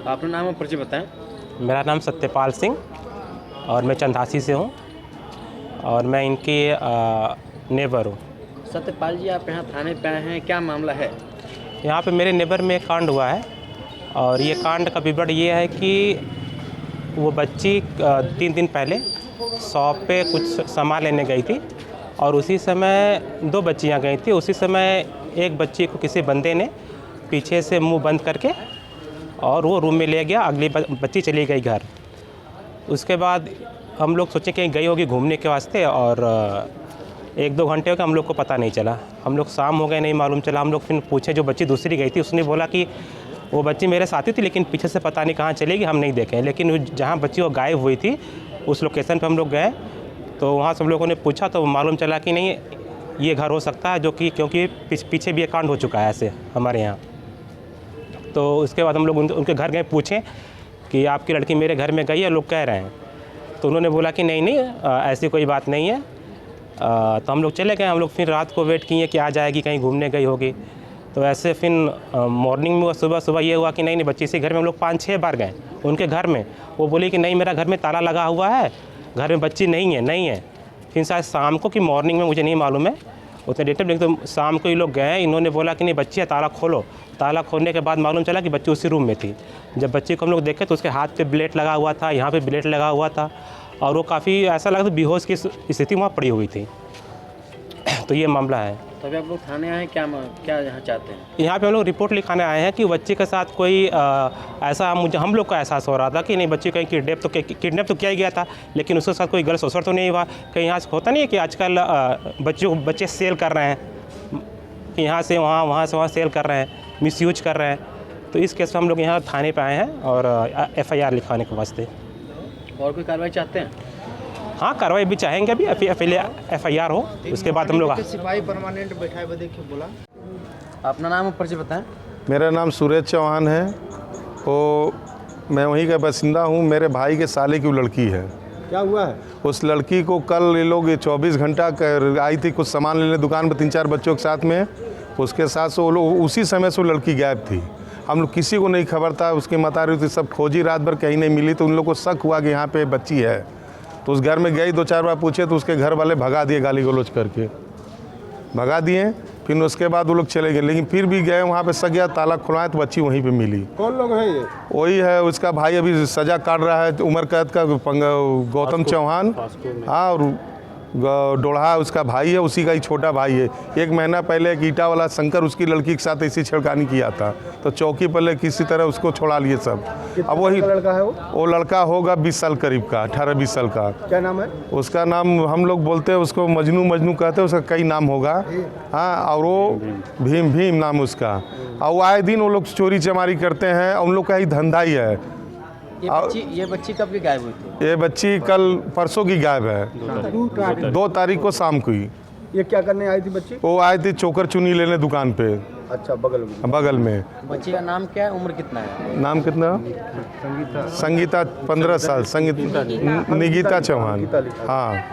अपना नाम और परिचय बताएं। मेरा नाम सत्यपाल सिंह और मैं चंदासी से हूँ और मैं इनकी नेबर हूँ। सत्यपाल जी, आप यहाँ थाने पे आए हैं, क्या मामला है? यहाँ पे मेरे नेबर में एक कांड हुआ है और ये कांड का विवरण ये है कि वो बच्ची 3 दिन पहले शॉप पे कुछ सामान लेने गई थी और उसी समय 2 बच्चियाँ गई थी। उसी समय एक बच्ची को किसी बंदे ने पीछे से मुंह बंद करके और वो रूम में ले गया। अगली बच्ची चली गई घर। उसके बाद हम लोग सोचे कहीं गई होगी घूमने के वास्ते और 1-2 घंटे हो गए, हम लोग को पता नहीं चला। हम लोग शाम हो गए, नहीं मालूम चला। हम लोग फिर पूछे, जो बच्ची दूसरी गई थी उसने बोला कि वो बच्ची मेरे साथी थी लेकिन पीछे से पता नहीं कहाँ चलेगी, हम नहीं देखें। लेकिन जहाँ बच्ची वो गायब हुई थी उस लोकेशन पर हम लोग गए तो वहाँ सब लोगों ने पूछा तो मालूम चला कि नहीं, ये घर हो सकता है, जो कि क्योंकि पीछे भी एक कांड हो चुका है ऐसे हमारे यहाँ। तो उसके बाद हम लोग उनके घर गए, पूछें कि आपकी लड़की मेरे घर में गई है, लोग कह रहे हैं। तो उन्होंने बोला कि नहीं ऐसी कोई बात नहीं है। तो हम लोग चले गए। हम लोग फिर रात को वेट किए कि आ जाएगी, कहीं घूमने गई होगी। तो ऐसे फिर मॉर्निंग में सुबह ये हुआ कि नहीं बच्ची से घर में हम लोग 5-6 बार गए उनके घर में। वो बोली कि नहीं, मेरा घर में ताला लगा हुआ है, घर में बच्ची नहीं है। फिर शायद शाम को कि मॉर्निंग में, मुझे नहीं मालूम है उतने डेट में, तो शाम को ये लोग गए। इन्होंने बोला कि नहीं बच्ची है, ताला खोलो। ताला खोलने के बाद मालूम चला कि बच्ची उसी रूम में थी। जब बच्ची को हम लोग देखे तो उसके हाथ पे ब्लेड लगा हुआ था, यहाँ पे ब्लेड लगा हुआ था और वो काफ़ी ऐसा लगा था बेहोश की स्थिति वहाँ पड़ी हुई थी। तो ये मामला है। तभी आप लोग थाने आए, क्या यहाँ चाहते हैं? यहाँ पे हम लोग रिपोर्ट लिखाने आए हैं कि बच्चे के साथ कोई ऐसा हम लोग को एहसास हो रहा था कि नहीं बच्चे कहीं किडनैप तो किया ही गया था, लेकिन उसके साथ कोई गलत शोषण तो नहीं हुआ। कहीं यहाँ होता नहीं है कि आजकल बच्चे सेल कर रहे हैं, कि यहाँ से वहाँ से वहाँ सेल कर रहे हैं, मिसयूज कर रहे हैं। तो इस केस में हम लोग यहाँ थाने पर आए हैं और FIR लिखाने के वास्ते। और कोई कार्रवाई चाहते हैं? हाँ, कार्रवाई भी चाहेंगे। अभी पहले FIR हो, उसके बाद हम लोग सिपाही परमानेंट बैठा है देखिए बोला। अपना नाम और परिचय बताएं। मेरा नाम सूरज चौहान है। तो मैं वहीं का बासिंदा हूँ। मेरे भाई के साले की वो लड़की है। क्या हुआ है? उस लड़की को कल ये लोग 24 घंटा आई थी कुछ सामान लेने दुकान पर 3-4 बच्चों के साथ में। उसके साथ से वो लोग उसी समय से वो लड़की गायब थी। हम लोग किसी को नहीं खबर था। उसकी मतारी थी, सब खोजी, रात भर कहीं नहीं मिली। तो उन लोग को शक हुआ कि यहाँ पे बच्ची है। तो उस घर में गई, 2-4 बार पूछे तो उसके घर वाले भगा दिए, गाली गलौज करके भगा दिए। फिर उसके बाद वो लोग चले गए, लेकिन फिर भी गए वहाँ पे सक गया, ताला खुलवाया तो बच्ची वहीं पे मिली। कौन लोग हैं ये? वही है उसका भाई, अभी सजा काट रहा है उम्र कैद का, गौतम चौहान। हाँ, और डोढ़ा उसका भाई है, उसी का ही छोटा भाई है। 1 महीना पहले एक ईटा वाला शंकर उसकी लड़की के साथ ऐसी छेड़खानी किया था, तो चौकी पर किसी तरह उसको छोड़ा लिए सब। अब वही लड़का है वो लड़का होगा 20 साल करीब का, 18-20 साल का। क्या नाम है उसका? नाम हम लोग बोलते हैं उसको मजनू कहते हैं, उसका कई नाम होगा। हाँ, और वो भीम नाम उसका। और वो आए दिन वो लोग चोरी चमारी करते हैं, उन लोग का ही धंधा ही है। ये बच्ची कब की गायब हुई थी? ये बच्ची कल परसों की गायब है, 2 तारीख को शाम को ही। ये क्या करने आई थी बच्ची? वो आई थी चोकर चुनी लेने दुकान पे। अच्छा, बगल में। बच्ची का नाम क्या है, उम्र कितना है? नाम कितना? संगीता 15 साल। निगीता चौहान। हाँ,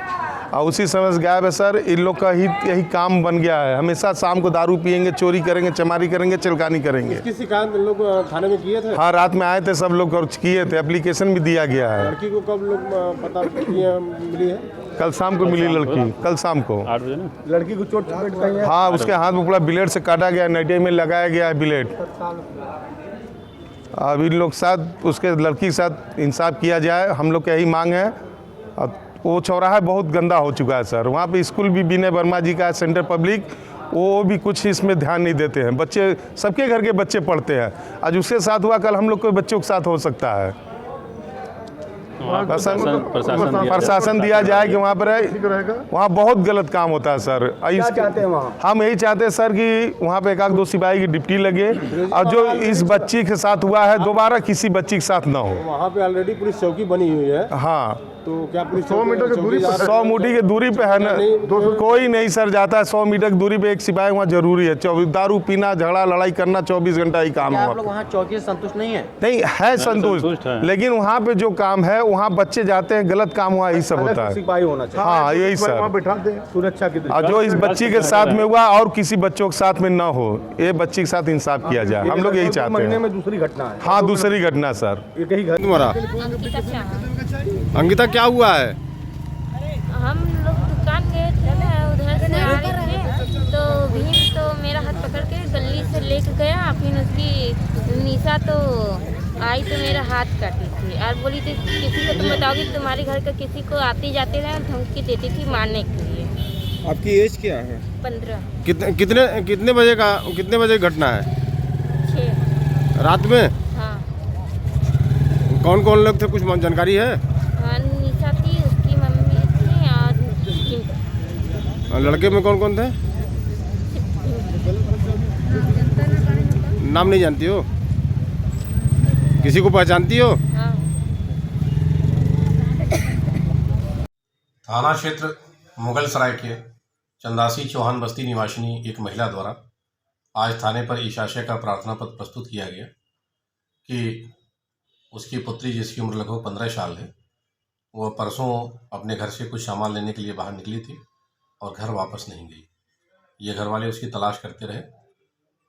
और उसी समय से गायब है सर। इन लोग का ही यही काम बन गया है। हमेशा शाम को दारू पियेंगे, चोरी करेंगे, चमारी करेंगे, चिलकानी करेंगे। इसकी शिकायत लोग थाने में किए थे? हाँ, रात में आए थे सब लोग और किए थे, एप्लीकेशन भी दिया गया है। लड़की को कब लोग पता मिली है? कल शाम को मिली लड़की, कल शाम को। 8 बजे ना? लड़की को चोट कहीं है? हाँ, उसके हाथ में पूरा ब्लेड से काटा गया, नटे में लगाया गया है ब्लेड। अब इन लोग साथ उसके लड़की के साथ इंसाफ किया जाए, हम लोग की यही मांग है। अब वो चौराहा बहुत गंदा हो चुका है सर। वहाँ पे स्कूल भी विनय वर्मा जी का है, सेंटर पब्लिक, वो भी कुछ इसमें ध्यान नहीं देते हैं। बच्चे, सबके घर के बच्चे पढ़ते हैं। आज उसके साथ हुआ, कल हम लोग के बच्चों के साथ हो सकता है। प्रशासन दिया जाए कि वहाँ पर वहाँ बहुत गलत काम होता है सर। क्या चाहते हैं वहाँ? हम यही चाहते हैं सर कि वहाँ पे 1-2 सिपाही की ड्यूटी लगे और जो इस बच्ची के साथ हुआ है दोबारा किसी बच्ची के साथ ना हो। वहाँ पे ऑलरेडी पुलिस चौकी बनी हुई है। हाँ, तो क्या पुलिस 100 मीटर की दूरी पर 100 मीटर की दूरी पे है ना, कोई नहीं सर जाता है। 100 मीटर की दूरी पे एक सिपाही वहाँ जरूरी है। दारू पीना, झगड़ा लड़ाई करना 24 घंटा ही काम क्या है। आप लोग वहाँ चौकी से संतुष्ट नहीं है? नहीं है संतुष्ट, लेकिन वहाँ पे जो काम है वहाँ बच्चे जाते हैं, गलत काम हुआ, यही सब होता है। सिपाही होना चाहिए। हाँ यही सर, बिठाते हैं सुरक्षा की और जो इस बच्ची के साथ में हुआ और किसी बच्चों के साथ में ना हो, ये बच्ची के साथ इंसाफ किया जाए, हम लोग यही चाहते महीने हैं। में दूसरी घटना है। हाँ दूसरी घटना सर। ये कहीं घर तुम्हारा अंकिता शाह। अंकिता क्या हुआ है? हम लोग दुकान गए थे, उधर से आ रहे थे तो भीम तो मेरा हाथ पकड़ के गली से लेके गया, फिर उसकी निशा तो आई तो मेरा हाथ काटी थी और बोली थी किसी को तुम बताओगी तुम्हारे घर का किसी को आते जाते रहे, धमकी देती थी मारने के लिए। आपकी एज क्या है? 15 कितने बजे घटना है? 6। रात में? हाँ कौन कौन लोग थे, कुछ जानकारी है? हाँ, निशा थी, उसकी मम्मी थी और लड़के में कौन कौन थे? नाम नहीं जानती हो? किसी को पहचानती हो? हाँ। थाना क्षेत्र मुगल सराय के चंदासी चौहान बस्ती निवासिनी एक महिला द्वारा आज थाने पर ईशाशय का प्रार्थना पत्र प्रस्तुत किया गया कि उसकी पुत्री, जिसकी उम्र लगभग 15 साल है, वह परसों अपने घर से कुछ सामान लेने के लिए बाहर निकली थी और घर वापस नहीं गई। ये घर वाले उसकी तलाश करते रहे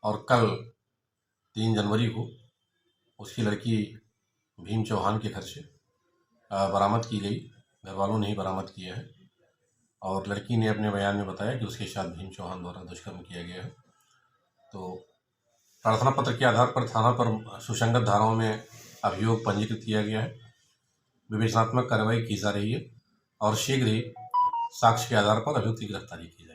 और कल 3 जनवरी को उसकी लड़की भीम चौहान के घर से बरामद की गई। घर वालों ने ही बरामद किया है और लड़की ने अपने बयान में बताया कि उसके साथ भीम चौहान द्वारा दुष्कर्म किया गया है। तो प्रार्थना पत्र के आधार पर थाना पर सुसंगत धाराओं में अभियोग पंजीकृत किया गया है। विवेचनात्मक कार्रवाई की जा रही है और शीघ्र ही साक्ष्य के आधार पर अभियुक्त की गिरफ्तारी की